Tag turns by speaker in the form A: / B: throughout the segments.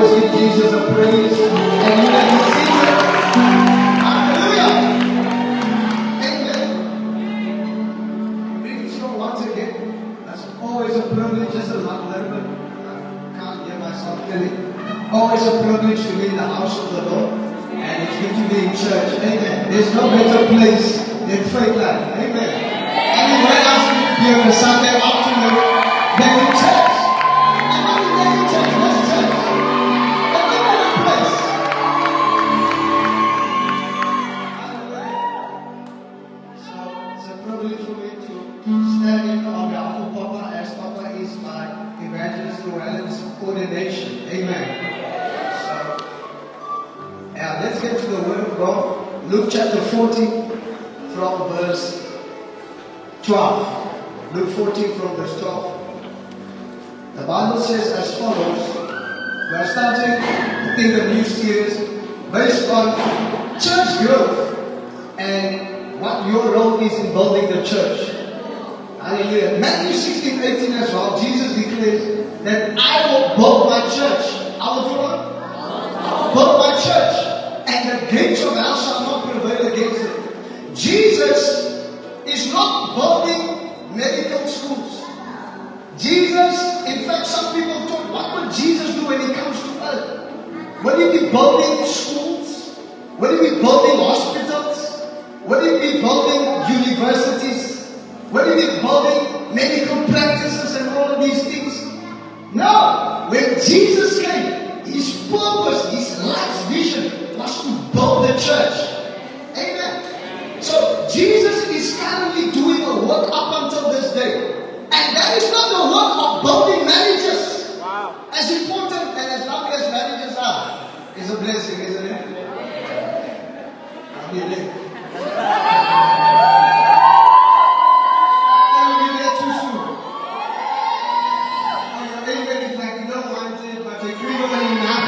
A: Let's give Jesus a praise. And you know He sees it. Hallelujah. Amen. Reading song once again. That's always a privilege. Just a little bit. I can't hear myself clearly. Always a privilege to be in the house of the Lord. And it's good to be in church. Amen. There's no better place than Faith Life. Amen. Anywhere else you could be on a Sunday afternoon than in church. And when you get in church, what's church? A better place. So it's a privilege for me to stand in on behalf of Papa, as Papa is my evangelist Llewellyn's coordination. Amen. Now let's get to the Word of God. Luke chapter 14 from verse 12. Luke 14 from verse 12. The Bible says as follows. We are starting, I think, a new series based on church growth and what your role is in building the church. Hallelujah. Matthew 16:18 as well. Jesus declares that I will build my church. I will do what? Build my church. And the gates of hell shall not prevail against it. Jesus is not building medical schools. Jesus, in fact, some people thought, what would Jesus do when He comes to earth? Will He be building schools? Will He be building hospitals? Will He be building universities? Will He be building medical practices and all of these things? No. When Jesus came, His purpose, His life's vision was to build the church. Amen. So Jesus is currently doing a work up until this day. And that is not the work of building marriages. Wow. As important and as lovely as marriages are, it's a blessing, isn't it? I'll be there. I'll be there too soon. Even if like you don't want it, but they do it now.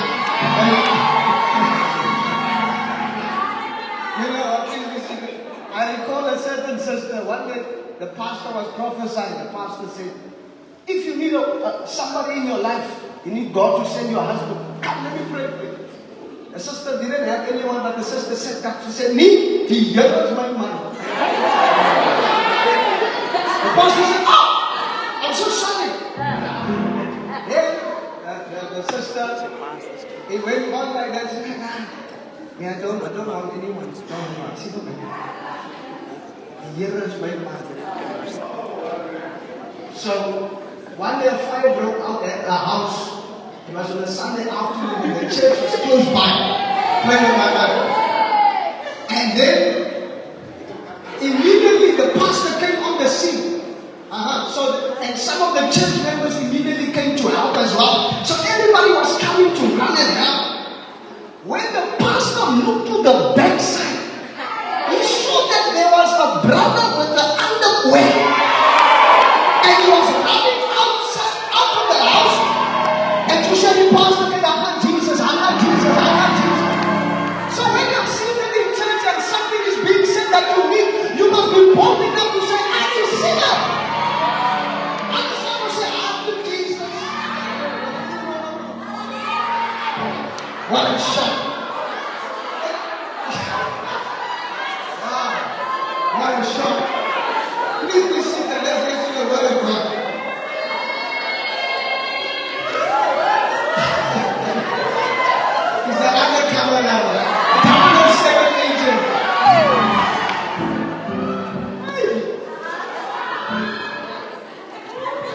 A: I recall a certain sister, one day the pastor was prophesying. The pastor said, if you need somebody in your life, you need God to send your husband. Come, let me pray for you. The sister didn't have anyone, but the sister said, she said, me, he is my man. The pastor said, oh, I'm so sorry. Then the sister, he went on like that. She said, I don't want anyone to tell me. Here is my mother. So one day a fire broke out at the house. It was on a Sunday afternoon and the church was close by. Praying with my mother. And then immediately the pastor came on the scene. And some of the church members immediately came to help as well. So everybody was coming to run and help. When the pastor looked to the backside, he saw that there was a brother with the underwear. And he was running outside, out of the house. And to show the pastor, I love Jesus, I love Jesus, I love Jesus. So when you're seated in church and something is being said that you need, you must be bold enough to say, I am a sinner. I just want to say, I love Jesus. What a shock. What a shock. Please be seated. Let's get to the Word of God. He's an undercover now. 007 agent.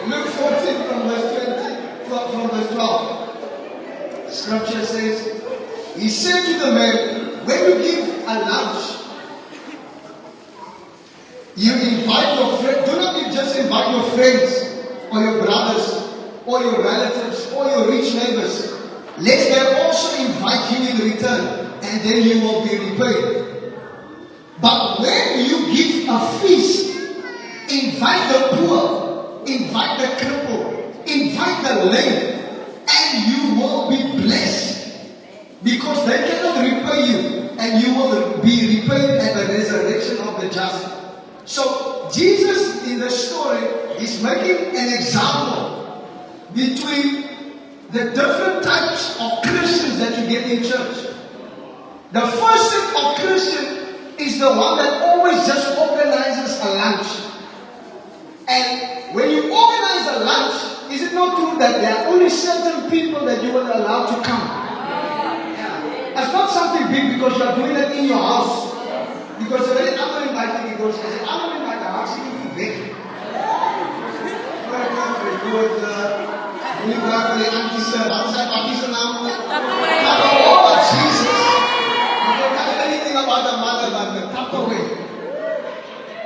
A: Luke 14 from verse 20, from verse 12. Scripture says, He said to the man, when you give a lunch, you invite your friends. Do not just invite your friends or your brothers or your relatives or your rich neighbors. Let them also invite you in return, and then you will be repaid. But when you give a feast, invite the poor, invite the crippled, invite the lame, and you will be blessed. Because they cannot repay you, and you will be repaid at the resurrection of the just. So Jesus in the story is making an example between the different types of Christians that you get in church. The first set of Christian is the one that always just organizes a lunch. And when you organize a lunch, is it not true that there are only certain people that you will allow to come? Yeah. It's not something big because you are doing it in your house. Because when I'm not inviting you, I say, I'm not inviting, I'm actually big. Oh, Jesus. You don't know anything about the mother, but the Tupperware.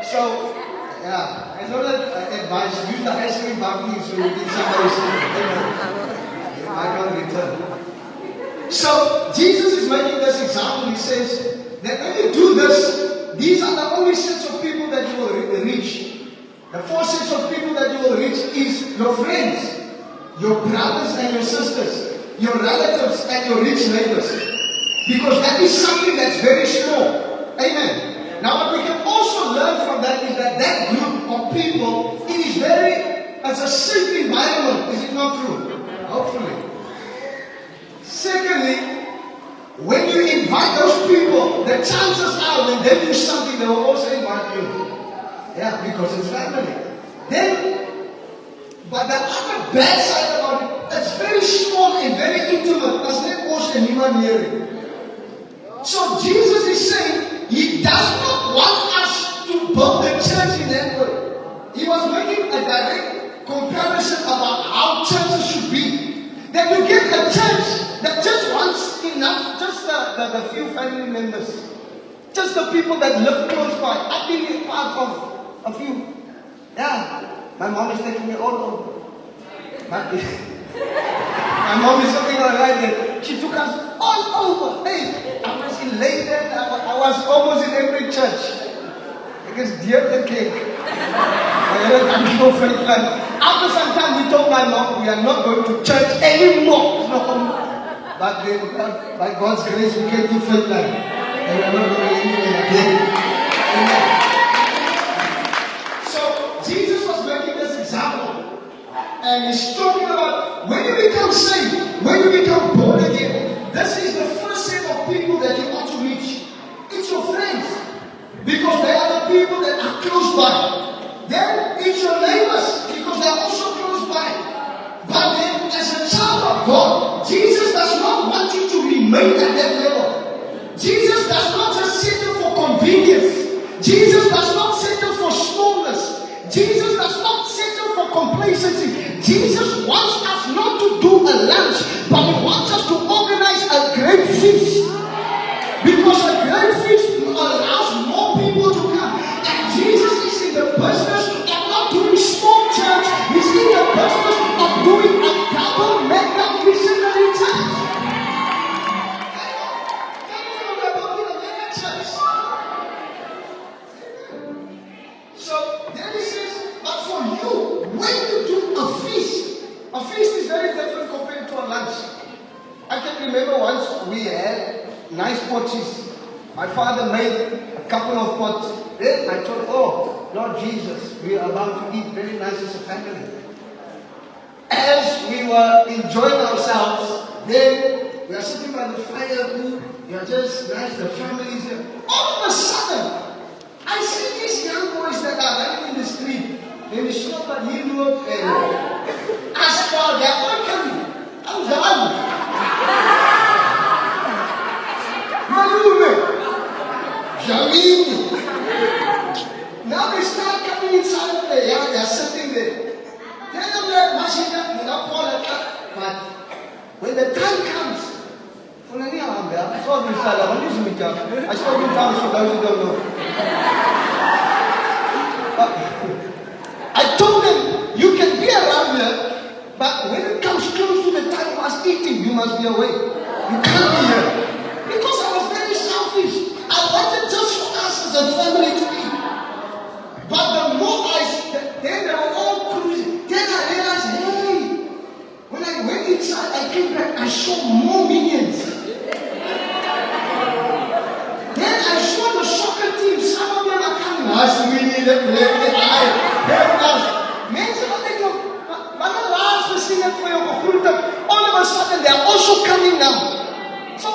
A: So, yeah, I know that advice. Use the ice cream bucket so you get somebody saying, I can't return. So, Jesus is making this example. He says that when you do this, these are the only sets of people that you will reach. The four sets of people that you will reach is your friends, your brothers and your sisters, your relatives and your rich neighbors. Because that is something that's very small. Amen. Now what we can also learn from that is that that group of people, it is it's a safe environment. Is it not true? Hopefully. Secondly, when you invite those people, the chances are when they do something, they will also invite you. Yeah, because it's family. But the other bad side about it, it's very small and very intimate. That's not also anyone hearing. So Jesus is saying He does not want us to build the church in that way. He was making a direct comparison about how churches should be. That you get a church that just wants enough, just the few family members, just the people that live close by. I've been part of a few. Yeah, my mom is taking me all over. My mom is something like that. She took us all over. Hey, I was elated. I was almost in every church. Because dear the cake. After some time, we told my mom we are not going to church anymore. But then, by God's grace, we came to Finland. And we are not going anywhere again. Amen. Jesus was making this example, and He's talking about when you become saved, when you become born again. This is the first set of people that you ought to reach. It's your friends, because they are the people that are close by. Then it's your neighbors, because they are also close by. But then, as a child of God, Jesus does not want you to remain at that level. Jesus does not just settle for convenience. Jesus does not settle for smallness. Jesus does not settle for complacency. Jesus wants us not to do a lunch, but He wants us to organize a great feast. Because a great feast allows more people to come. And Jesus is in the business of not doing small church. He's in the business of doing a double mega missionary church. So then He says, but for you, when you do a feast is very different compared to a lunch. I can remember once we had nice pots. My father made a couple of pots. Then I thought, oh, Lord Jesus, we are about to eat very nice as a family. As we were enjoying ourselves, then we are sitting by the fire, we are just nice, the family is here. All of a sudden, I see these young boys that are running in the street. They will stop at Hillwood and asphalt. They are all coming. I'm done. Jameen. Now they start coming inside of the yard. They are sitting there. But when the time comes, I spoke in tongues for those who don't know. I told them, you can be around here, but when it comes close to the time of us eating, you must be away. You can't be here. Because I was very selfish. I wanted just for us as a family to eat. But the more then they were all cruising. Then I realized, hey, when I went inside, I came back, I saw more minions. Then I saw the soccer team, some of them are coming. Last minute, mensen wat ik nog, maar de laatste zin heb voor jou gegroet heb, of a sudden, they are also coming now. So,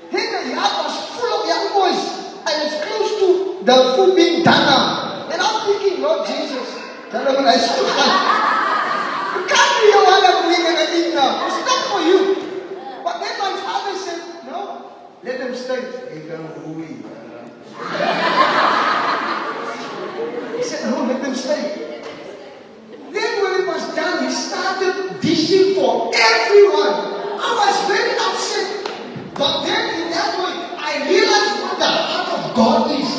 A: here the yard was full of young boys, and it's close to the food being done now. And I'm thinking, Lord Jesus, tell them I still you can't be the one that bring everything now. It's not for you. But then my father said, no, let them stay. He said, no, let them stay. Then when it was done, he started dishing for everyone. I was very upset. But then in that way, I realized what the heart of God is.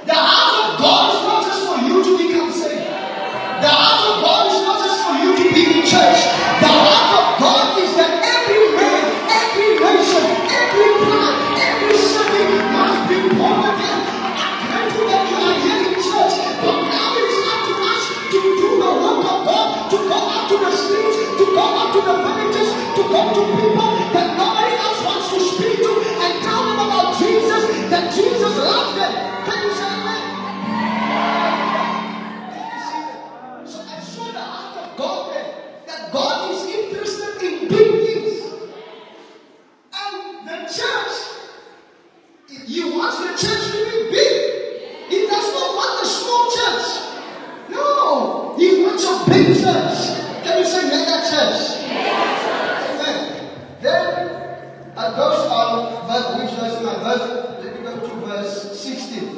A: The heart of God is not just for you to become saved. The heart of God is not just for you to be in church. The heart of God is that every man, every nation, every tribe, every city must be born again. I'm grateful that you are here in church, but now it is up to us to do the work of God, to go out to the streets, to go out to the villages, to go to people that nobody else wants to speak to and tell them about Jesus, that Jesus loves them. Can you say amen? So I saw the heart of God there, that God is interested in big things. And the church, He wants the church to be big. He does not want a small church. No, He wants a big church. Can you say mega church? Amen. Then it goes on, which verse am I? Let me go to verse 16.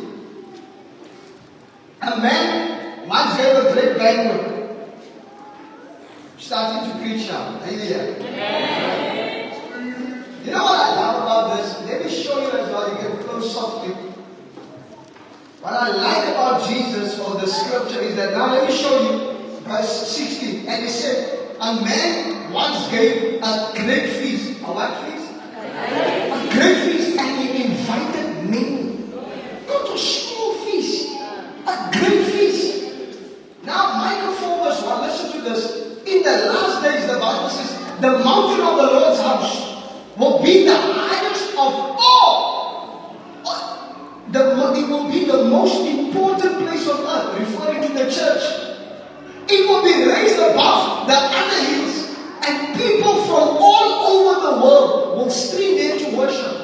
A: A man once gave a great banquet. Starting to preach now. Hallelujah. You know what I love about this? Let me show you as well. You can flow softly. What I like about Jesus or the scripture is that now let me show you verse 16. And he said, a man once gave a great feast. A what feast? A great feast, and he invited many. Not a small feast. A great feast. Now, Micah 4 verse 1, listen to this. In the last days, the Bible says, the mountain of the Lord's house will be the highest of all. It will be the most important place on earth, referring to the church. It will be raised above the other hills, and people from all over the world will stream there to worship.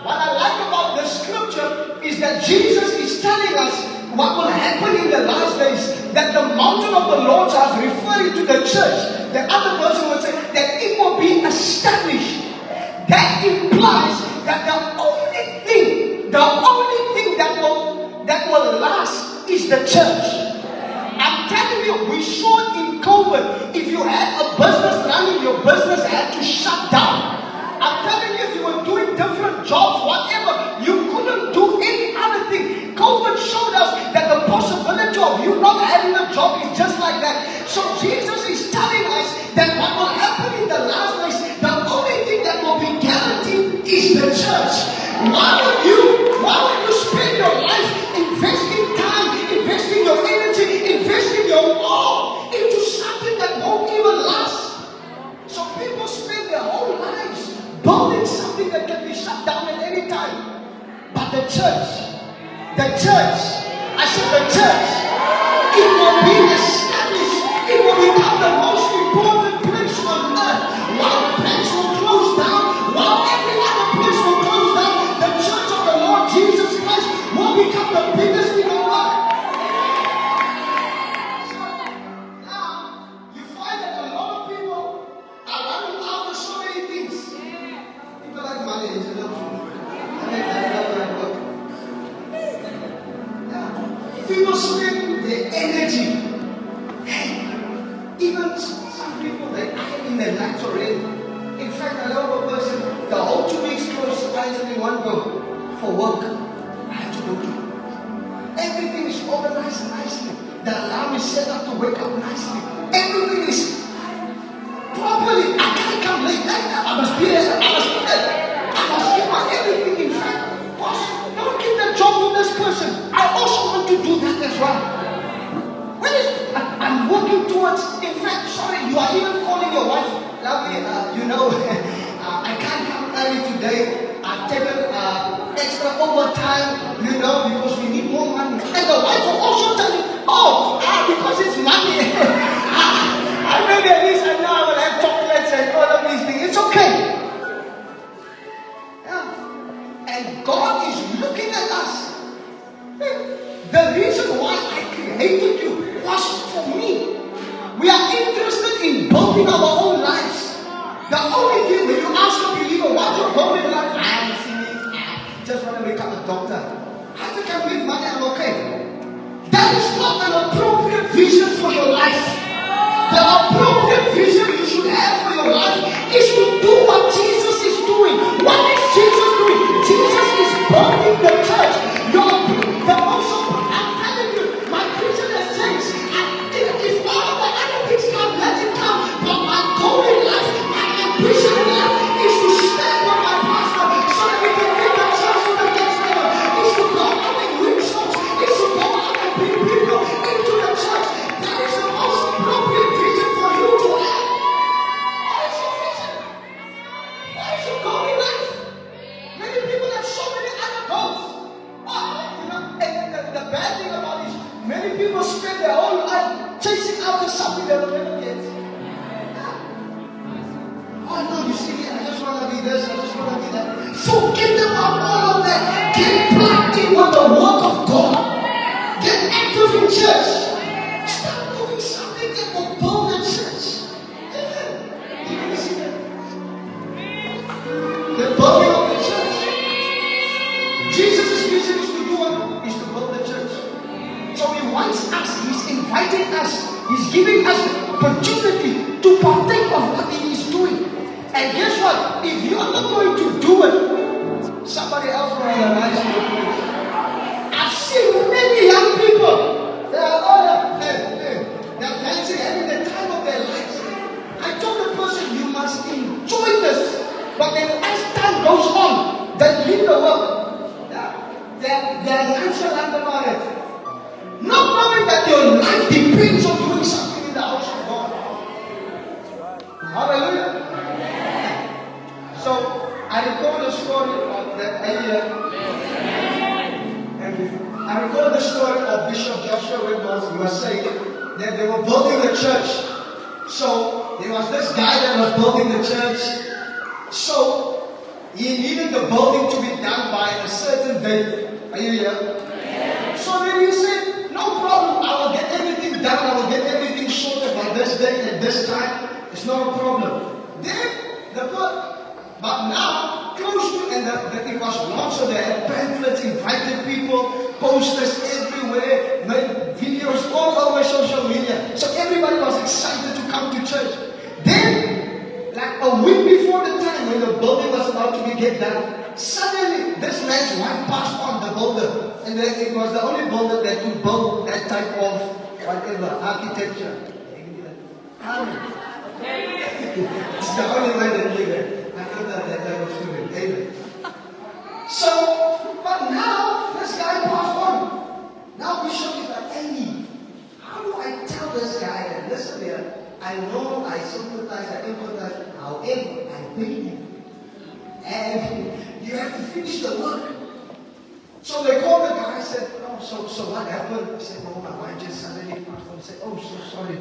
A: What I like about the scripture is that Jesus is telling us what will happen in the last days. That the mountain of the Lord's house, referring to the church, the other person would say that it will be established. That implies that the only thing that will last is the church. I'm telling you, we saw in COVID, if you had a business running, your business had to shut down. I'm telling you, if you were doing different jobs, whatever, you couldn't do any other thing. COVID showed us that the possibility of you not having a job is just like that. So Jesus is telling us that what will happen in the last days, the only thing that will be guaranteed is the church. Why would you spend your life investing time, investing your energy, investing your all into something that won't even last? So people spend their whole lives building something that can be shut down at any time. But the church, I said the church, it will be established. It will become the most important place on earth. While banks will close down, while every other place will close down, the church of the Lord Jesus Christ will become the biggest thing on earth. So now you find that a lot of people are running after so many things. People like money is a luxury. People spend their energy. Even some people, they are in the night already. In fact, I know a person, the whole 2 weeks close, surprisingly one go for work. I have to go to. Everything is organized nicely. The alarm is set up to wake up nicely. Everything is properly. I can't come late. I must be there. I must give my everything. In fact, boss, don't give the job to this person. I also want to do that as well. I'm working towards, in fact, sorry, you are even calling your wife, lovely, I can't come early today. I've taken extra overtime, because we need more money. And the wife will also tell you, because it's money. I know there is, I know I will have chocolates talking our own lives. The only thing when you ask a believer, what's your goal in life? I just want to become a doctor. I think I make money, I'm okay. That is not an appropriate vision for your life. The appropriate vision you should have for your life is to do what Jesus is doing. What is Jesus doing? Jesus is building the church. I'm telling you, my vision has changed. If all of the other things come, let it come. But my goal in life, my ambition in life is to stand with my pastor so that we can take the church to the next level. Is to go out and win souls. Is to go out and bring people into the church. That is the most appropriate vision for you to have. What is your vision? What is your goal in life? Many people have so many other goals. And the bad thing about it is many people spend their whole life chasing after something they will never get. Oh no, you see, I just want to be this, I just want to be that. Forget about all of that. Get plugged in with the word of God. Get active in church. Start doing something that will build the church. You can see that. The building of the church. Jesus' vision is to do what? Is to build the church. So he wants us, he's inviting us, he's giving us the opportunity to partake of what he is doing. And guess what? If you are not going to do it, somebody else will realize you. I've seen many young people, they're dancing, having the time of their lives. I told the person, you must enjoy this. But then as time goes on, they leave the work. Their lives are under it. Not knowing that your life depends on doing something in the house of God. Hallelujah. So, I recall the story of that area. And I recall the story of Bishop Joshua when he was saying that they were building a church. So, there was this guy that was building the church. So, he needed the building to be done by a certain date. Are you here? So then he said, no problem, I will get everything done, I will get everything sorted by this day and this time. It's not a problem. Then, but now, close to, and it was long, so they had pamphlets, invited people, posters everywhere, made videos all over social media. So everybody was excited to come to church. Then, like a week before the time when the building was about to be get done, suddenly this man's wife passed on, the builder. And then it was the only builder that could build that type of whatever, architecture. It's the only way that you get. I know that type of student. Amen. So, but now this guy passed on. Now Bishop is like, hey, how do I tell this guy that listen here, I know I sympathize, I empathize, however, I pay you. And you have to finish the work. So they called the guy and said, oh, so what happened? He said, no, my wife just suddenly passed on. He said, oh, so sorry.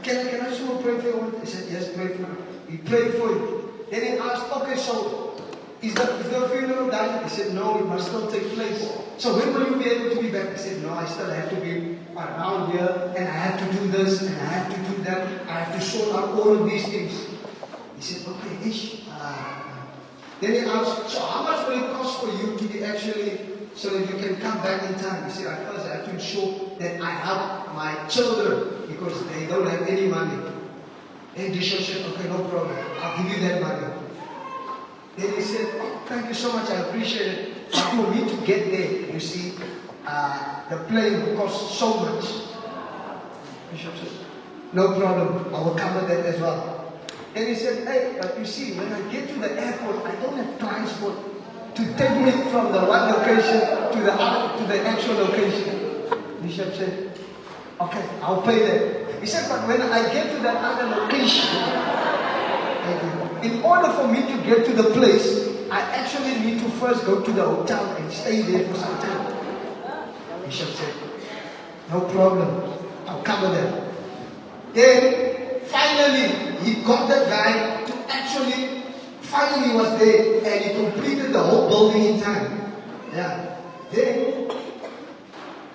A: Can I just pray for you? He said, yes, pray for you. He prayed for you. Then he asked, okay, so is the funeral done? He said, no, it must still take place. So when will you be able to be back? He said, no, I still have to be around here, and I have to do this, and I have to do that. I have to sort out all of these things. He said, okay, ish. Then he asked, so how much will it cost for you to be actually, so that you can come back in time? He said, at first I have to ensure that I help my children because they don't have any money. And Bishop said, okay, no problem. I'll give you that money. Then he said, oh, thank you so much, I appreciate it. But for me to get there, you see, the plane will cost so much. Bishop said, no problem, I will cover that as well. And he said, hey, you see, when I get to the airport, I don't have transport to take me from the one location to the other, to the actual location. Bishop said, okay, I'll pay that. He said, but when I get to that other location, in order for me to get to the place, I actually need to first go to the hotel and stay there for some time. Bishop said, no problem, I'll cover that. Then, finally, he got the guy to actually, finally was there and he completed the whole building in time. Yeah. Then,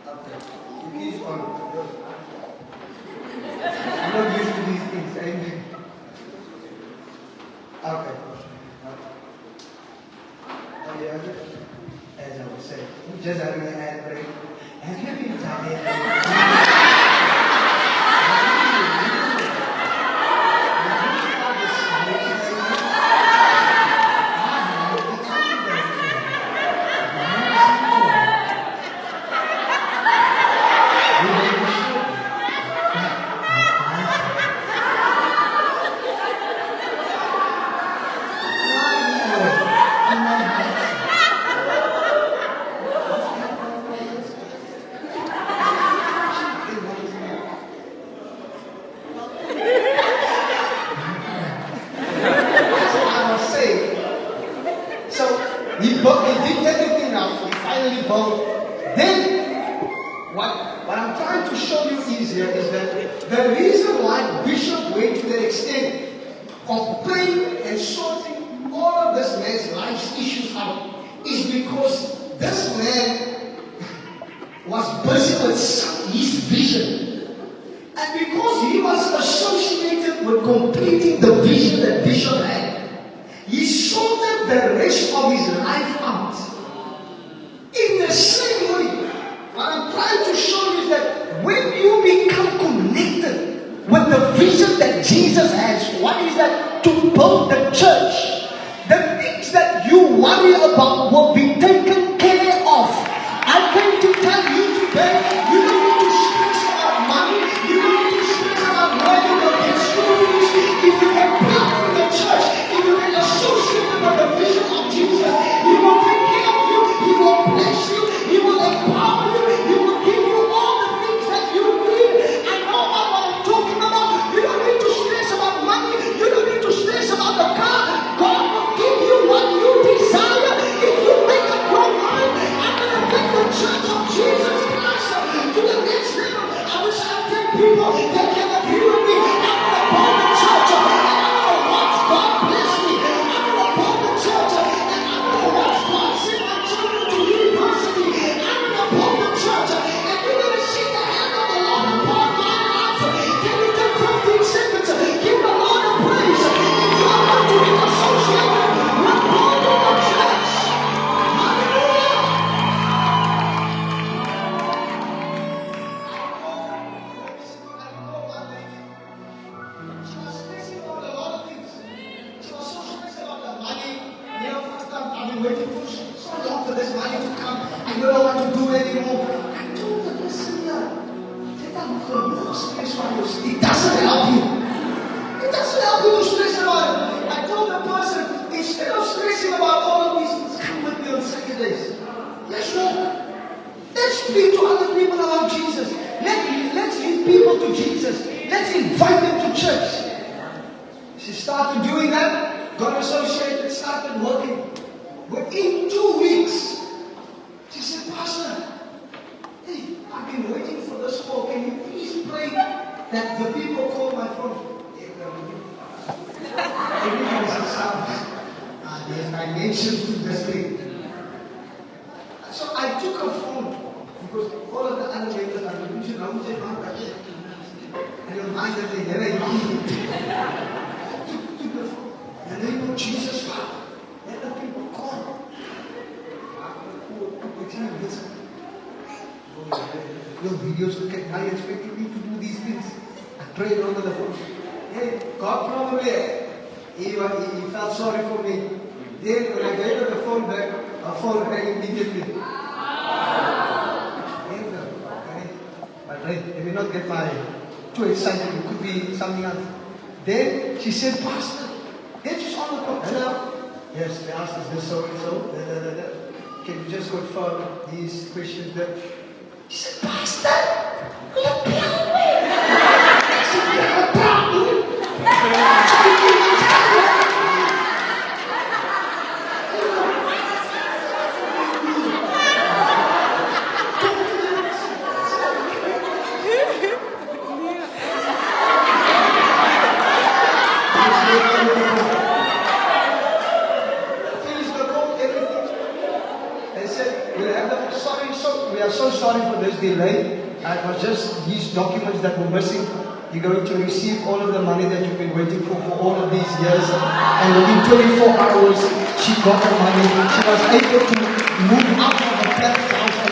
A: okay, the keys on. I'm not used to these things. Amen. just having an ad break. Have you been tired? He did everything now. He finally bowed. Then, what I'm trying to show you is here is that the reason why Bishop went to the extent of praying and sorting all of this man's life's issues out is because this man was busy with his vision. And because he was associated with completing the vision that Bishop had, he sorted the rest of his life out. In the same way, what I'm trying to show you is that when you become connected with the vision that Jesus has, what is that? To build the church. The things that you worry about will be taken care of. I came to tell you today, you don't need to stress about money. You don't need to stress about where you're going to get school fees. If you can partner with the church, if you can associate with the vision of Jesus, He will take care of you. He will bless you. He will empower you. He will give you all the things that you need. I know what I'm talking about. You don't need to stress about money. You don't need to stress about the car. God will give you what you desire if you make up your mind. I'm going to take the church of Jesus Christ to the next level. I wish I could take people that can agree with me. I'm going to build the church and I'm going to watch God bless me. I'm going to build the church and I'm going to watch God send my children to university. I'm going to build the church and you're going to see the hand of the Lord upon my life. Can you take 15 seconds? Give the Lord a praise. If you are going to be associated with building the church. Hallelujah. She was stressing about a lot of things. She was so stressed about the money. You know, first time I've been waiting for so long for this money to come. I don't know what to do anymore. I told her, listen here. It doesn't help you. It doesn't help you to stress about it. I told the person, instead of stressing about all of these things, come with me on Saturdays. Let's walk. Let's speak to other people about Jesus. Let's lead people to Jesus. Let's invite them to church. She started doing that, got associated, started working. Within 2 weeks, she said, Pastor, hey, I've been waiting for this call. Can you please pray that the people call my phone? Everybody says, there's dimensions to this thing. So I took her phone because all of the other ladies are going to know and you'll mind that they never took the phone. In the name of Jesus, Father, let the people call. Your videos look at, now you're expecting me to do these things. I prayed over the phone. Hey, God probably, he felt sorry for me. Then when I gave her the phone back, her phone rang immediately. But let me not get too excited. It could be something else. Then she said, Pastor, then she's on the phone. Hello? Yes, they asked us this so and so. Can you just confirm these questions there? She said, Pastor, you're playing me. I said, you're a problem. We are so sorry for this delay. It was just these documents that were missing. You're going to receive all of the money that you've been waiting for all of these years. And within 24 hours, she got the money. She was able to move out of the platform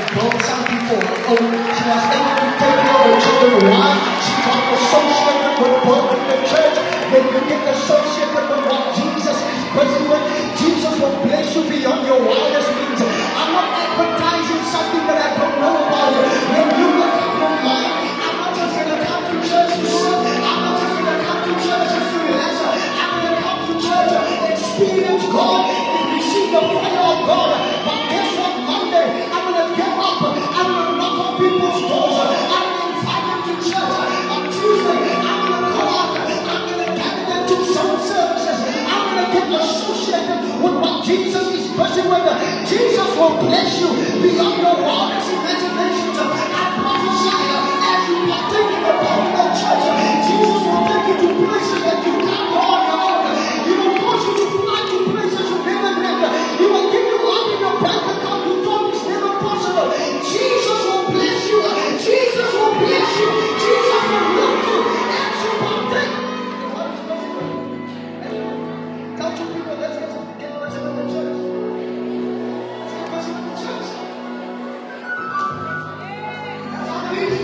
A: for her own. She was able to take care of the children. Why? She got associated with God in the church. When you get associated with what Jesus is busy with, Jesus will bless you beyond your wildest dreams. I'm not advertising something that I don't know about. When you look up your mind, I'm not just going to come to church to serve. I'm not just going to come to church just to relax. I'm going to come to church and experience God and receive the fire of God. But guess what? Monday, I'm going to get up. I'm going to knock on people's doors. I'm going to invite them to church. On Tuesday, I'm going to go out. I'm going to carry them to some services. I'm going to get associated with what Jesus is busy with. Jesus will bless you beyond your wildest imaginations. I prophesy as you partake in the body of church, Jesus will take you to places that you can't go on your own. He will cause you to fly to places you never dreamed. He will give you up in your bank account you thought it's never possible. Jesus will bless you. Jesus will bless you. Jesus will love you as you partake. Tell two people, let's get busy with the church. Let's get busy with the church. That's how it is.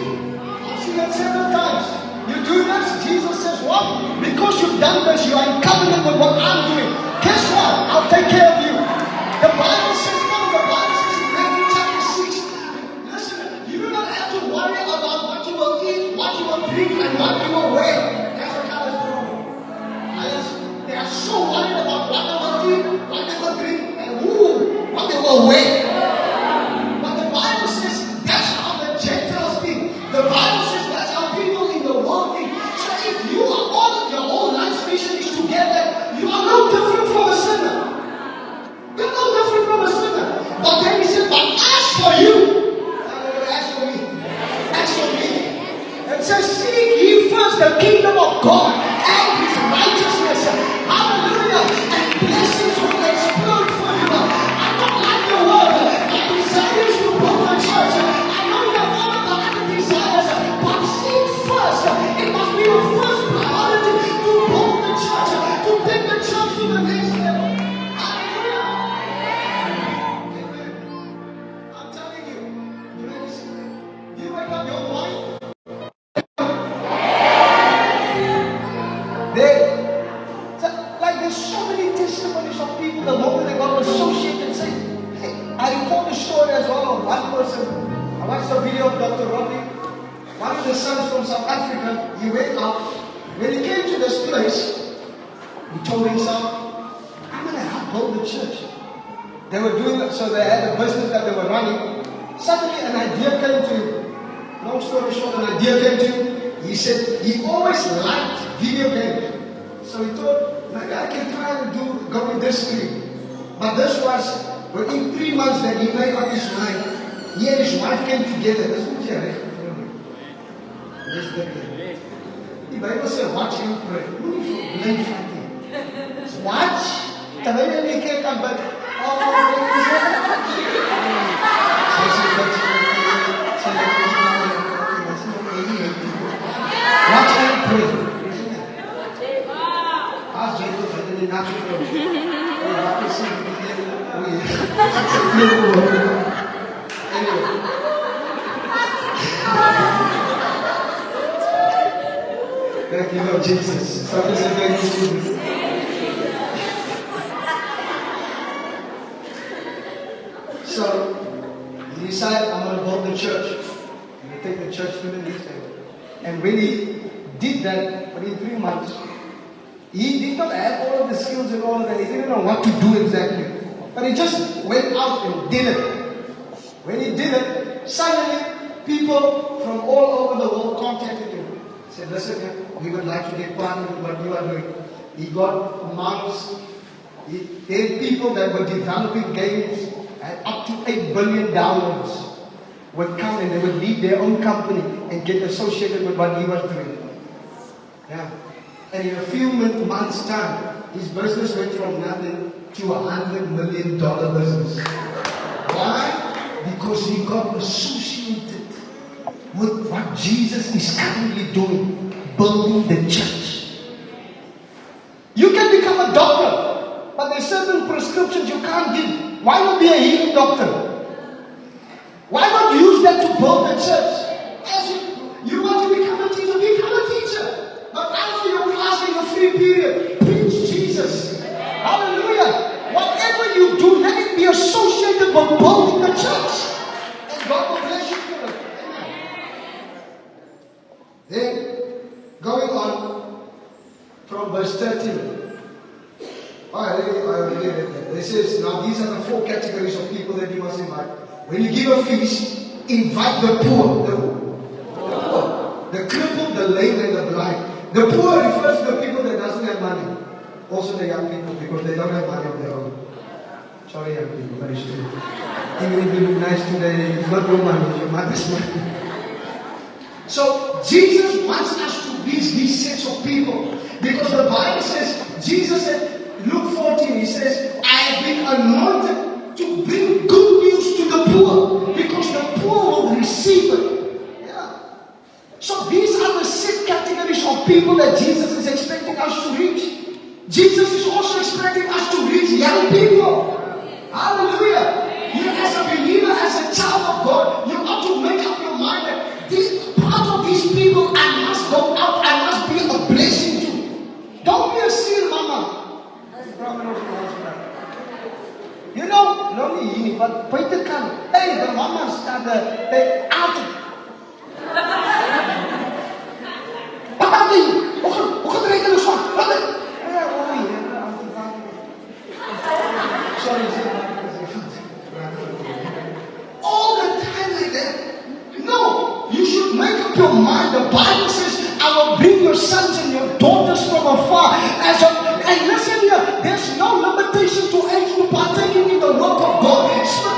A: I've seen it several times. You do this, Jesus says what? Because you've done this, you are in covenant with what I'm doing. Guess what? I'll take care of you. The Bible says, no, the Bible says in Matthew chapter 6, listen, you do not have to worry about what you will eat, what you will drink, and what you will wear. That's what God is doing. They are so worried about what they will eat, what they will drink, and what they will wear. But the Bible says that's how the Gentiles think. The Bible says that's how people in the world think. So if you are all of your whole life's mission is together, you are no different from a sinner. You're no different from a sinner. But then he said, but as for you, as for me, as for me. It says, seek ye first the kingdom of God and his righteousness. Hallelujah. And blessings will explode for you. I'm not like the world. My desire is to build the church. I know you have all of the other desires, but seek first. It must be your first priority to build the church, to take the church to the next level. Hallelujah. Amen. I'm telling you, you wake up your mind. There's so many testimonies of people the moment they got associated and say, hey, I recall the story as well of one person. I watched a video of Dr. Rodney, one of the sons from South Africa. He went out. When he came to this place, he told himself, I'm going to help build the church. They were doing it, so they had a business that they were running. Suddenly an idea came to him. Long story short, an idea came to him. He said he always liked video games. So he thought, maybe I can try and go with this stream. But this was within 3 months that he made up his mind. He and his wife came together. This was the Bible says, watch and pray. Watch. Terwijl je kijkt aan bed. Watch and pray. Thank you, Lord Jesus. Somebody say thank you, Jesus. So, he decided, I'm going to build the church. I'm going to take the church to the next level. And when he did that, within 3 months, he did not have all of the skills and all of that. He didn't know what to do exactly. But he just went out and did it. When he did it, suddenly people from all over the world contacted him. Said, listen, we would like to get part of what you are doing. He got monks. There were people that were developing games at up to 8 billion downloads would come and they would lead their own company and get associated with what he was doing. Yeah. And in a few months' time, his business went from nothing to $100 million business. Why? Because he got associated with what Jesus is currently doing, building the church. You can become a doctor, but there's certain prescriptions you can't give. Why not be a healing doctor? Why not use use that to build the church. As you want to become a teacher, become a teacher. But after your class in your free period, preach Jesus. Hallelujah. Whatever you do, let it be associated with building the church. And God will bless you for it. Amen. Then, going on from verse 13. It says, now these are the 4 categories of people that you must invite. When you give a feast, invite the poor, the crippled, the lame, and the blind. The poor refers to the people that doesn't have money. Also the young people, because they don't have money of their own. Sorry, young people, very true. Even if you look nice today, it's not your money, it's your mother's money. So Jesus wants us to reach these sets of people, because the Bible says, Jesus said, Luke 14, he says, I have been anointed to bring good news to the poor, because the poor will receive it. Yeah. So these are the 6 categories of people that Jesus is expecting us to reach. Jesus is also expecting us to reach young people. Hallelujah. You as a believer, as a child of God, you ought to make up your mind that part of these people I must go out, I must be a blessing to. Don't be a seal mama. You know, not only but Peter can. Hey, the mamas are the out. Papa, hoe gaat rekenen zo? Sorry, all the time like that. No, you should make up your mind. The Bible says, I will bring your sons and your daughters from afar. And listen here, there's no limitation to age to partaking in the work of God.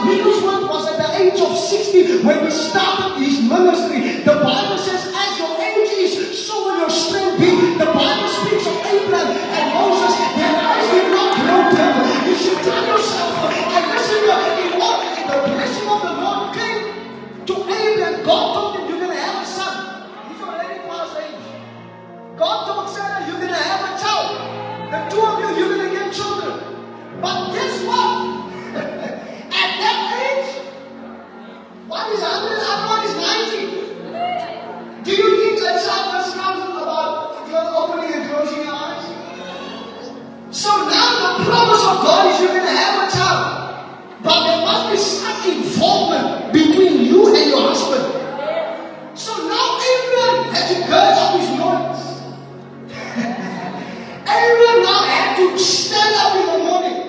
A: Wigglesworth was at the age of 60 when he started his ministry. The Bible says, as your age is, so will your strength be. The Bible speaks of Abraham and Moses. Their eyes did not grow dim. You should tell yourself, and listen here, in the blessing of the Lord came to Abraham. God told him, you're going to have a son. He's already past age. God told Sarah, you're going to have a child. The 2 of you, you're going to get children. But guess what? At that age, one is 100, and one is 90. Do you think a child was counting about your opening and closing your eyes? So now the promise of God is you're going to have a child. But there must be some involvement between you and your husband. So now Abraham had to gird up his loins. Aaron now had to stand up in the morning.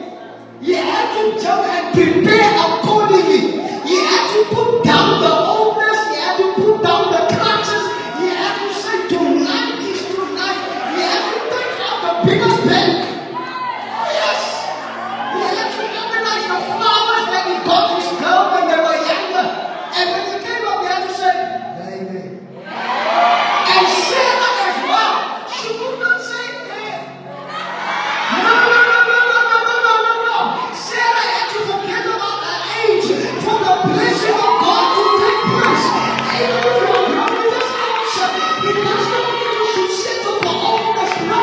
A: He had to jump and prepare accordingly. He had to put down the oldness. He had to put down the crutches. He had to say tonight is tonight. He had to take out the biggest bed. Yes. He had to organize the flowers that he got his girl when they were younger. And when he came up, he had to say, baby. And Sarah as well. She could not say, no. Sarah had to forget about her age for the blessing of God to take place. Even if you are young in this house, it does not mean you should settle for oldness. No.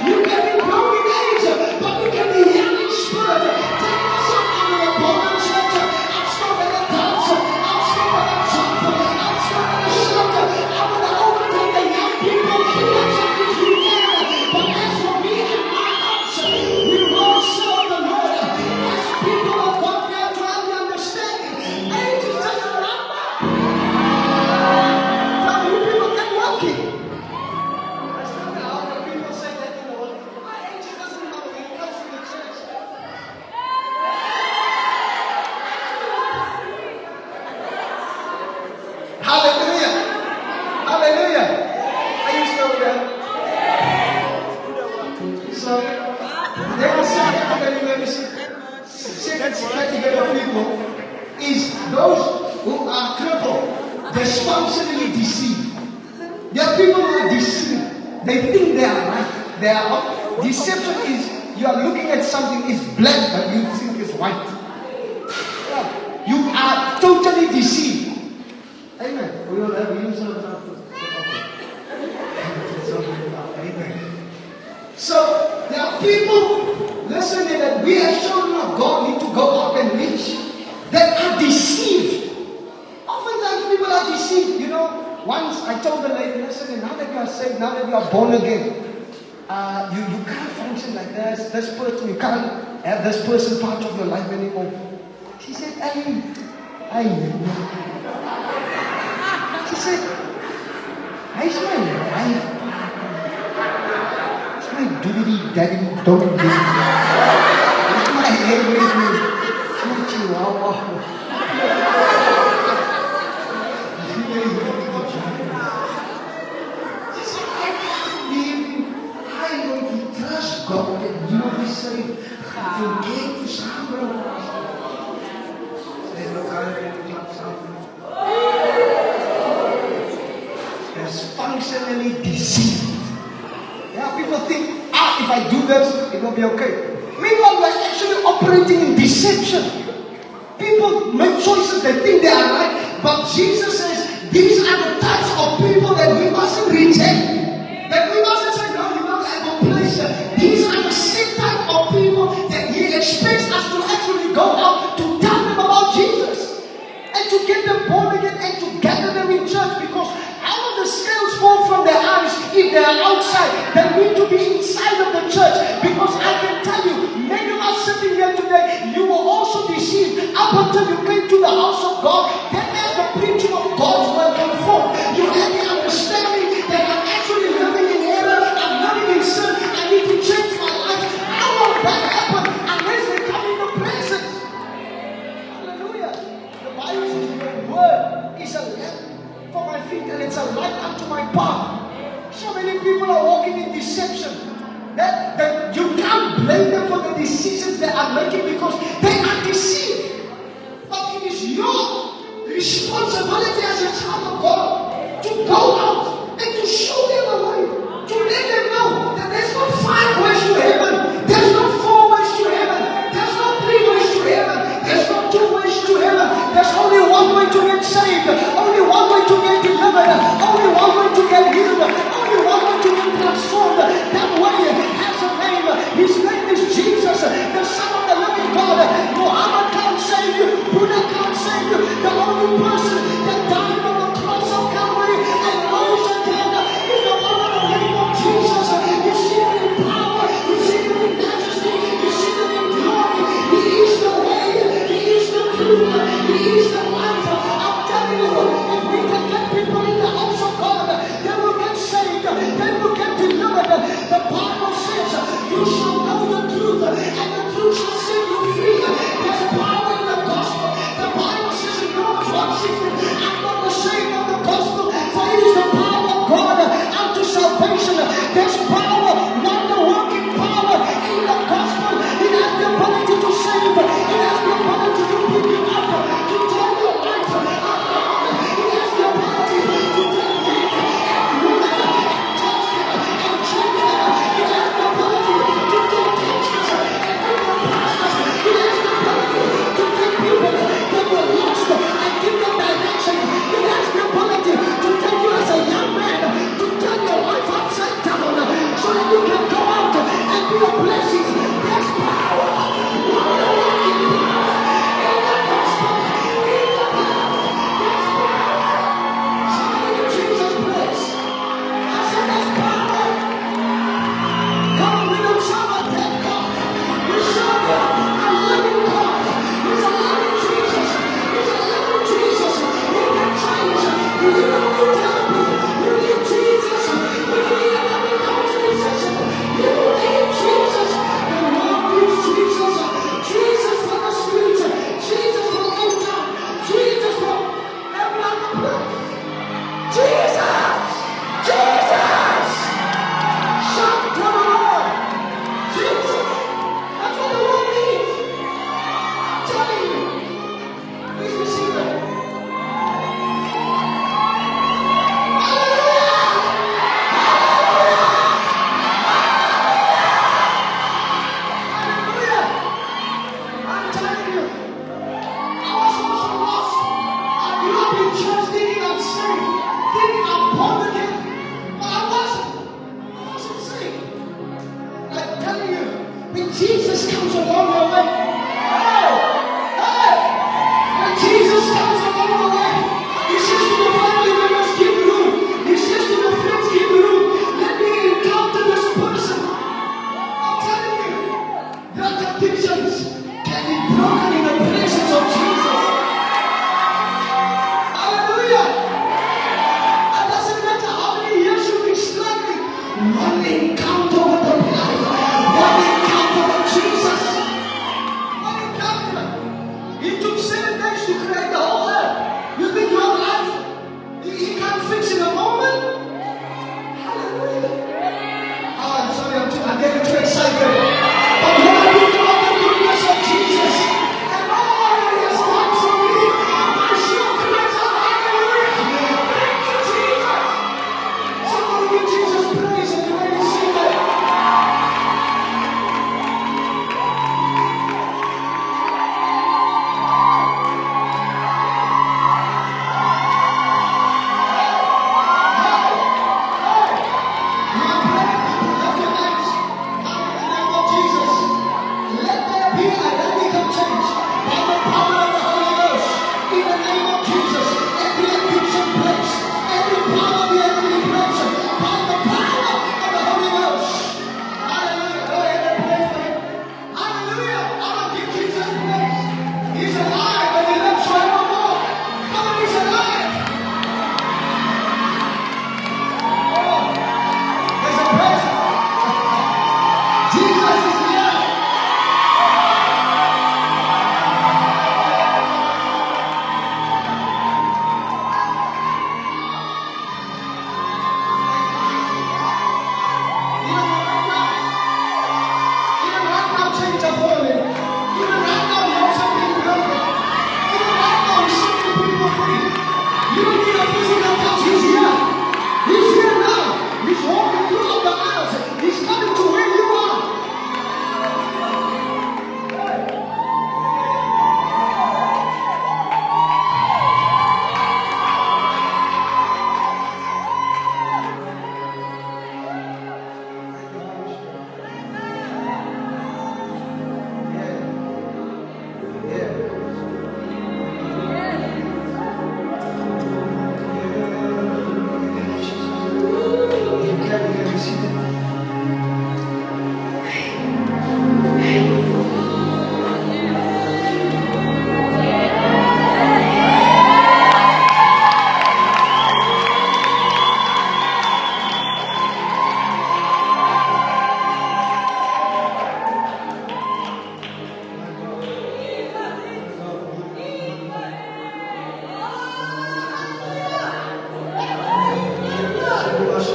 A: You can be grown in age, but you can be young in spirit. Take yourself out of the bondage shelter. I'm stopping the dance. I'm stopping the jump. I'm stopping the shelter. I want to overtake the young people. Catch up if you can. But as for me and my house, we will serve the Lord. As people of God, we are trying to understand. Age is just a number. Now you people get working. That's not how the people say that in the world. My age doesn't matter when it comes to the church. Hallelujah. Hallelujah. Are you still there? So, there are some category membership. Second category of people is those who are crippled, dysfunctionally deceived. There are people who are deceived. They think they are right. They are wrong. Deception is you are looking at something is black, but you think it's white. Yeah. You are totally deceived. Amen. We will have you Amen. So there are people listening that we as children of God need to go out and reach that are deceived. Oftentimes Once I told the lady, listen, now that you are saved, now that you are born again, you can't function like this. This person, you can't have this person part of your life anymore. She said, hey. She said, hy's my wife. It's my doody daddy dog. It's my head with me. It's my chihuahua. She said, I can't believe you. I'm going to trust God that you will be saved. Forget to somebody. Say, look, I'm going to do something. That's functionally deceived. Yeah, people think, if I do this, it will be okay. Meanwhile, we're actually operating in deception. People make choices, they think they are right, but Jesus says, these are the types of people that we mustn't reject. That we mustn't say, no, you don't have a place. These are the same type of people that He expects us to actually go out to tell them about Jesus. And to get them born again and to gather them in church, because how the scales fall from their eyes if they are outside. They need to be inside of the church, because I can tell you, many of us sitting here today, you were also deceived up until you came to the house of God. Then as the preaching of God's word came forth, you had the understanding that I'm actually living in error, I'm living in sin, I need to change my life. How will that happen unless they come in the presence? Hallelujah. The Bible says your word is a lamp for my feet and it's a light unto my path. So many people are walking in deception. That you can't blame them for the decisions they are making, because they are deceived. But it is your responsibility as a child of God to go out and to show them the way, to let them know that there's not 5 ways to heaven, there's not 4 ways to heaven, there's not 3 ways to heaven, there's not 2 ways to heaven, there's only 1 way to get saved, only 1 way to get delivered, only 1 way to get healed, only 1 way to get transformed. That way has a name. His name is Jesus, the Son of the living God. Muhammad can't save you, Buddha can't save you. The only person that died on the cross of Calvary and rose again is the one in the name of Jesus. You see him in power, you see him in majesty, you see him in glory. He is the way, He is the truth, He is the life. I'm telling you, if we can get people in the house of God, they will get saved, they will get delivered. The Bible says, you shall know the truth, and the truth shall set you free. There's power in the gospel. The Bible says in Romans 1:16, I'm not ashamed of the gospel, for it is the power of God unto salvation. There's power, wonder-working power in the gospel. It has the ability to save. It has the ability to pick you up, to turn your life around. It has the ability to take you and move it and touch it and change it. It has the ability to take gangsters and give them pastors. It has the ability to take people that were lost and give them direction. It has the ability to take you as a young man to turn your life upside down so that you can go out and be a blessing. There's power. Wonder-working power in the gospel, in the blood. There's power. Somebody in Jesus' place. I said there's power. Come on, we don't serve a dead God. We serve a living God. He's a living Jesus. He's a living Jesus. He can change. You need a new therapy. You need Jesus. You need a living conversation. You need Jesus. The Lord needs Jesus. Jesus for the streets. Jesus for Old Town. Jesus for every other place. Jesus! Jesus! Shout to the Lord! Jesus! That's what the Lord needs. I'm telling you. Please receive it. Hallelujah! Hallelujah! I'm telling you. I was also lost. I grew up in church thinking I'm saved, thinking I'm born again, but I wasn't. I wasn't saved. I'm telling you, when Jesus comes along your way, hey, hey, when Jesus comes along the way, He says to the family members, give room. You don't need a physical touch. He's here. He's here now. He's walking throughout the aisles. He's coming to where you are.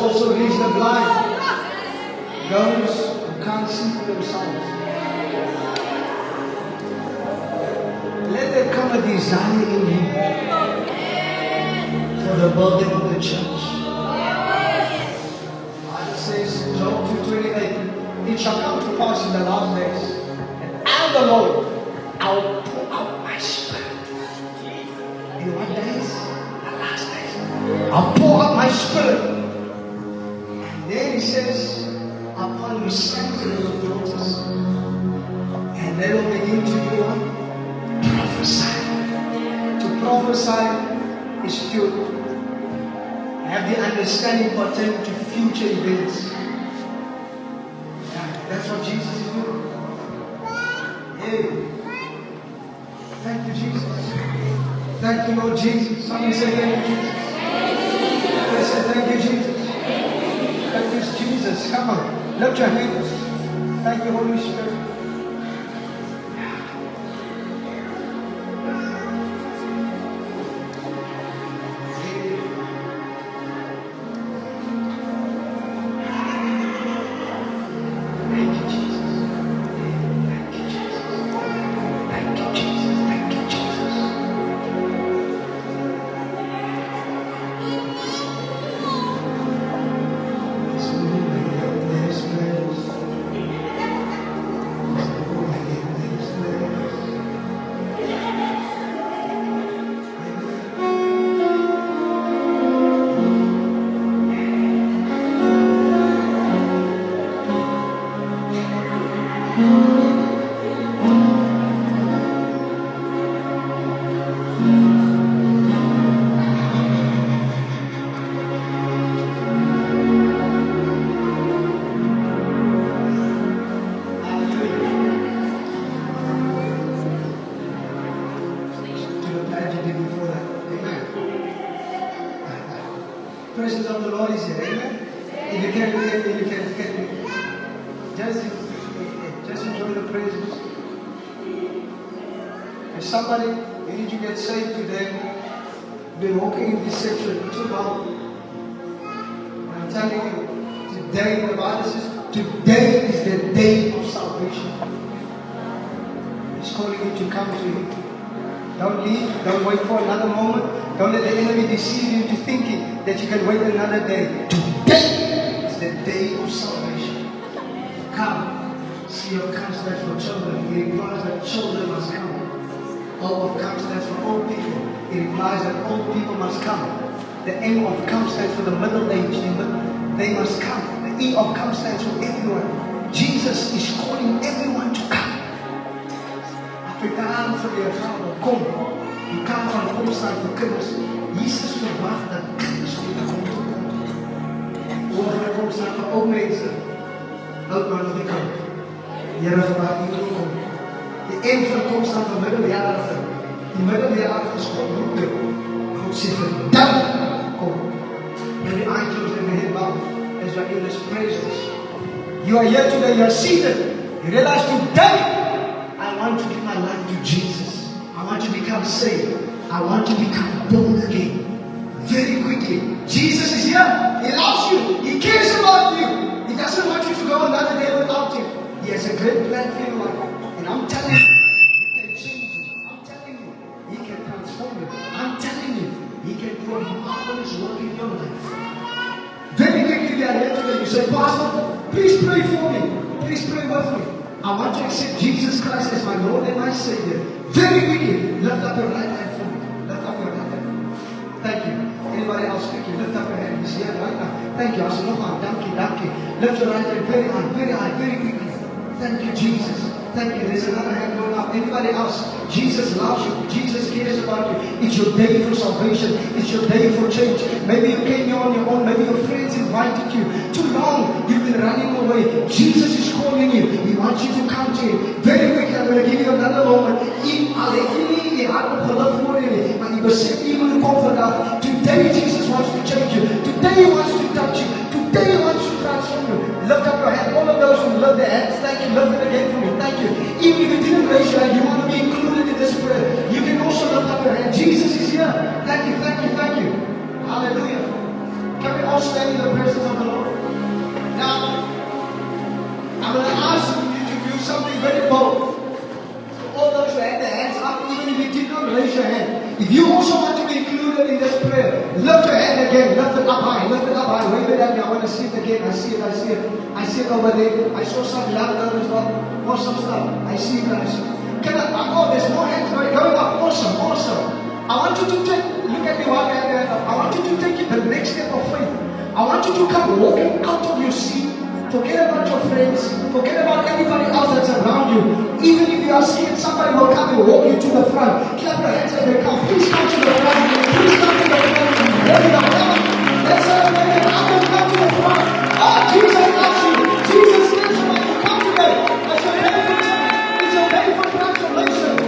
A: Also reach the blind, those who can't see for themselves. Let there come a desire in you for the building of the church. It says, Job 2:28, it shall come to pass in the last days, and I, the Lord, I will pour out my spirit. In what days? The last days. I'll pour out my spirit. Then he says, upon your sons and your daughters, and they will begin to do what? Prophesy. To prophesy is to have the understanding pertaining to future events. Yeah, that's what Jesus is doing. Hey. Thank you, Jesus. Thank you, Lord Jesus. Somebody say thank you, Jesus. Somebody say thank you, Jesus. Thank you, Jesus. Come on. Lift your hands. Thank you, Holy Spirit. Presence of the Lord is here, amen? If you can, just enjoy the presence. If somebody, you need to get saved today, been walking in deception too long. I'm telling you, today, the Bible says, today is the day of salvation. He's calling you to come to Him. Don't leave, don't wait for another moment. Don't let the enemy deceive you into thinking that you can wait another day. Today is the day of salvation. Come. See of comes that for children. It implies that children must come. O of comes that for old people. It implies that old people must come. The M of come stands for the middle age. They must come. The E of come stands for everyone. Jesus is calling everyone to come. Afrikaan vir jou Vader, kom. Die kan van opstaan vir kinders. Jesus verwag dat kinders moet kom toe kom. Oor kom staan vir ou mense. Oud man op die kant. Here verwag u toe kom. Die een van kom staan vir middeljarige. Die middeljarige is God roep jou. God sê verdam, kom. And the angels in the heaven as you are in His presence. You are here today, you are seated. You realize today, I want to give my life to Jesus. I want to become saved. I want to become born again. Very quickly. Jesus is here. He loves you. He cares about you. He doesn't want you to go another day without Him. He has a great plan for your life. And I'm telling you, He can change you. I'm telling you, He can transform you. I'm telling you, He can do say, Pastor, please pray for me. Please pray with me. I want to accept Jesus Christ as my Lord and my Savior. Very quickly, lift up your right hand for me. Lift up your right hand. Thank you. Anybody else speaking? Lift up your hand. He's here right now. Thank you. I said, no, donkey. Lift your right hand very high, very quickly. Thank you, Jesus. Thank you. There's another hand going up. Anybody else? Jesus loves you. Jesus cares about you. It's your day for salvation. It's your day for change. Maybe you came here on your own. Maybe your friends invited you. Too long you've been running away. Jesus is calling you. He wants you to come to Him. Very quickly, I'm going to give you another moment. Today Jesus wants to change you. Today He wants to touch you. Today He wants to transform you. Lift up your hand. All of those who lift their hands, thank you. Lift it again for me. Thank you. Even if you didn't raise your hand, you want to be included in this prayer. You can also lift up your hand. Jesus is here. Thank you. Hallelujah. Can we all stand in the presence of the Lord? Now, I'm going to ask you to do something very bold. So all those who had their hands up, even if you did not raise your hand, if you also want to be included in this prayer, lift your hand again. Lift it up high. Wave it at me. I want to see it again. I see it over there. I saw some louder as well. Awesome stuff. I see it, guys. There's more hands going up. Awesome. I want you to look at me while I have your hand up. I want you to take the next step of faith. I want you to come walking out of your seat. Forget about your friends. Forget about anybody else that's around you. Even if you are scared, somebody will come and walk you to the front. Clap your hands as they come. Please come to the front. Please come to the front. There we go. Come on. Let's celebrate it. I'm going to come to the front. Oh, Jesus loves you. Jesus cares about you. Come today. It's your day for transformation.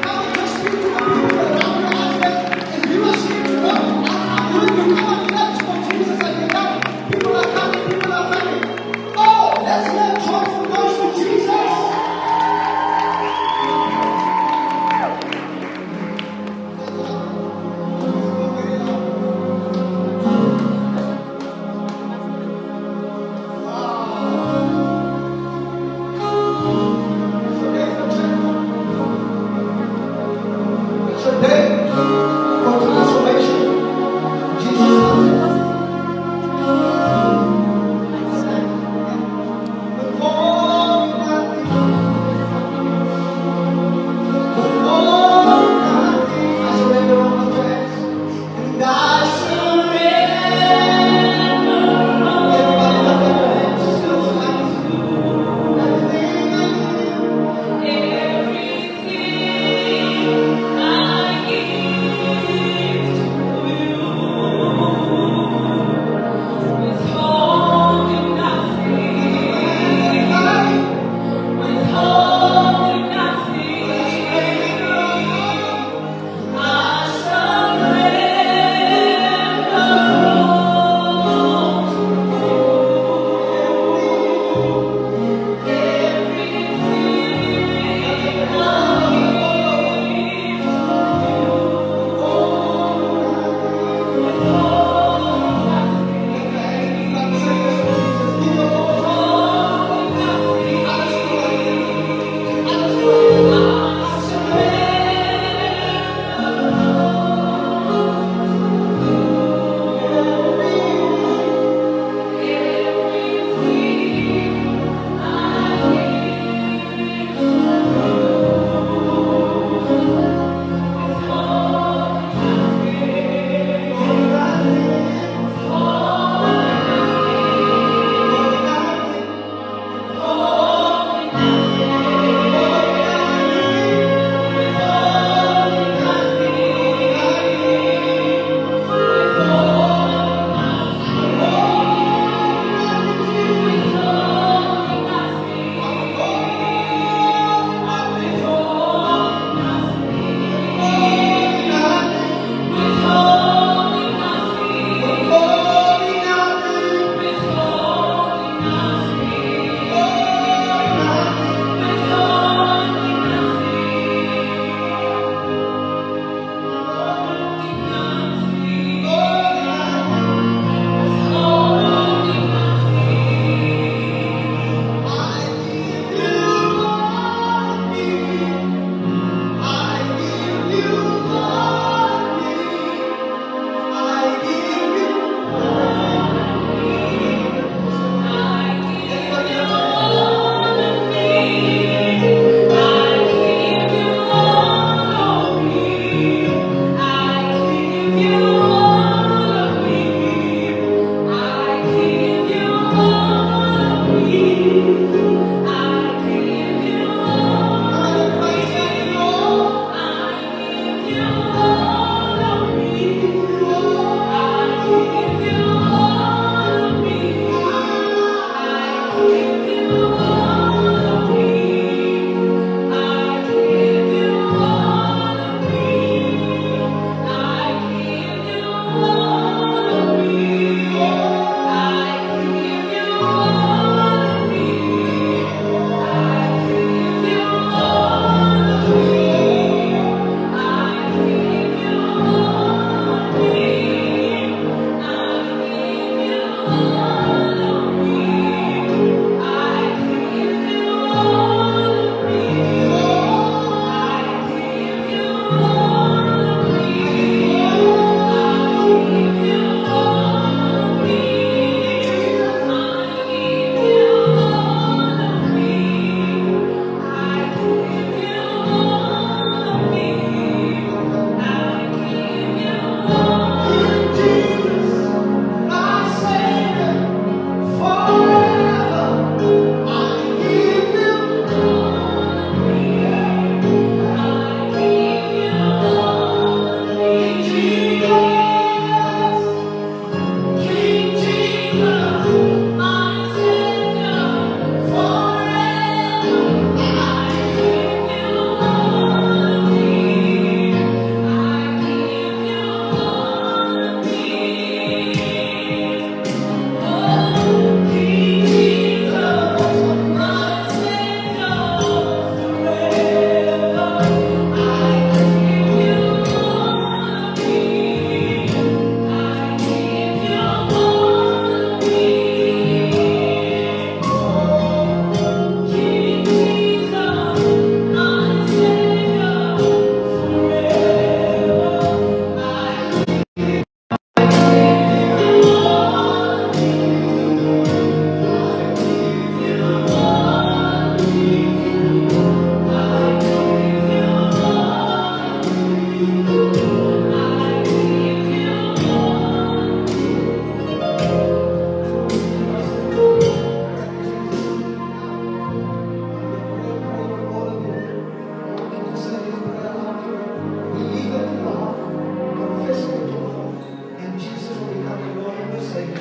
A: Come and just speak to the people around your husband. If you are scared to go, I'm willing to come and touch for Jesus as you come. People are coming. Let's let joyful noise to Jesus.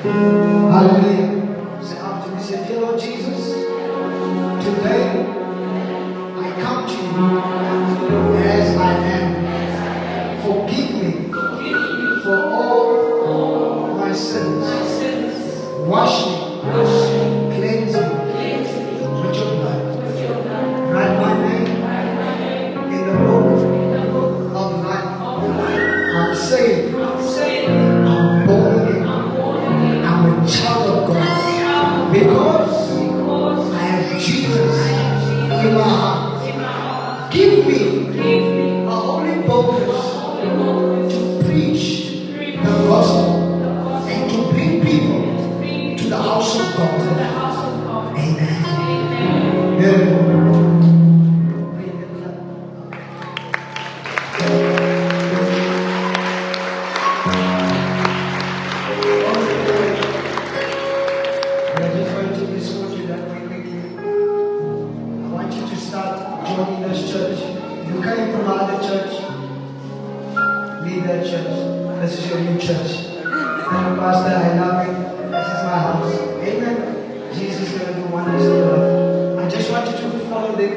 A: Hallelujah. Say after me, say, dear Lord Jesus, today I come to you as I am. Forgive me for all my sins. Wash me, cleanse me with your blood. Write my name in the book of life. I'm saved. I'm born again. I'm a child of God because I have Jesus in my heart. Give me a holy boldness to preach the gospel and to bring people to the house of God. Amen. Beautiful. Joining this church. If you came from another church, leave that church. This is your new church. Pastor, I love you. This is my house. Amen. Jesus is going to do wonders in your life. I just want you to follow them.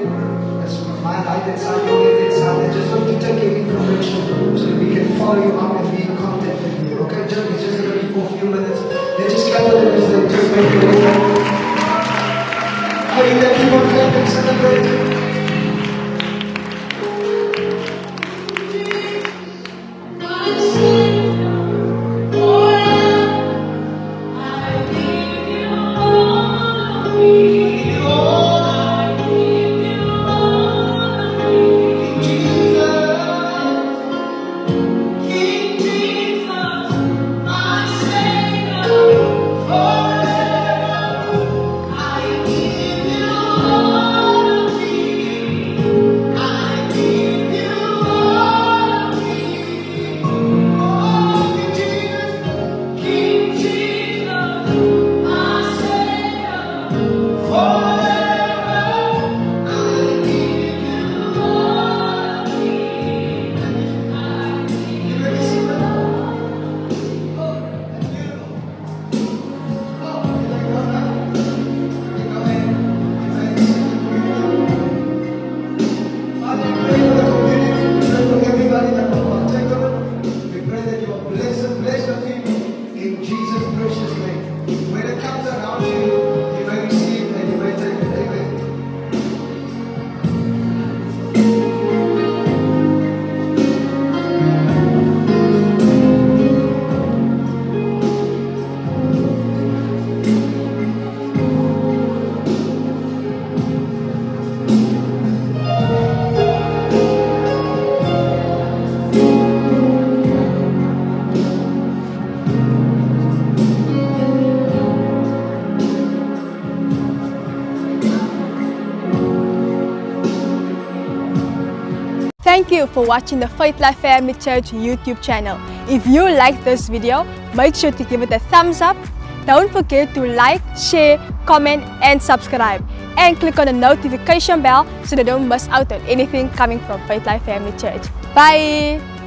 A: That's my right hand side, your left hand side. I just want to take your information so we can follow you up and be in contact with you. Okay, John, it's just going to be for a few minutes. They just gather them as they just make it. Are you there? Keep on clapping, celebrate.
B: Thank you for watching the Faith Life Family Church YouTube channel. If you like this video, make sure to give it a thumbs up. Don't forget to like, share, comment and subscribe. And click on the notification bell so that you don't miss out on anything coming from Faith Life Family Church. Bye!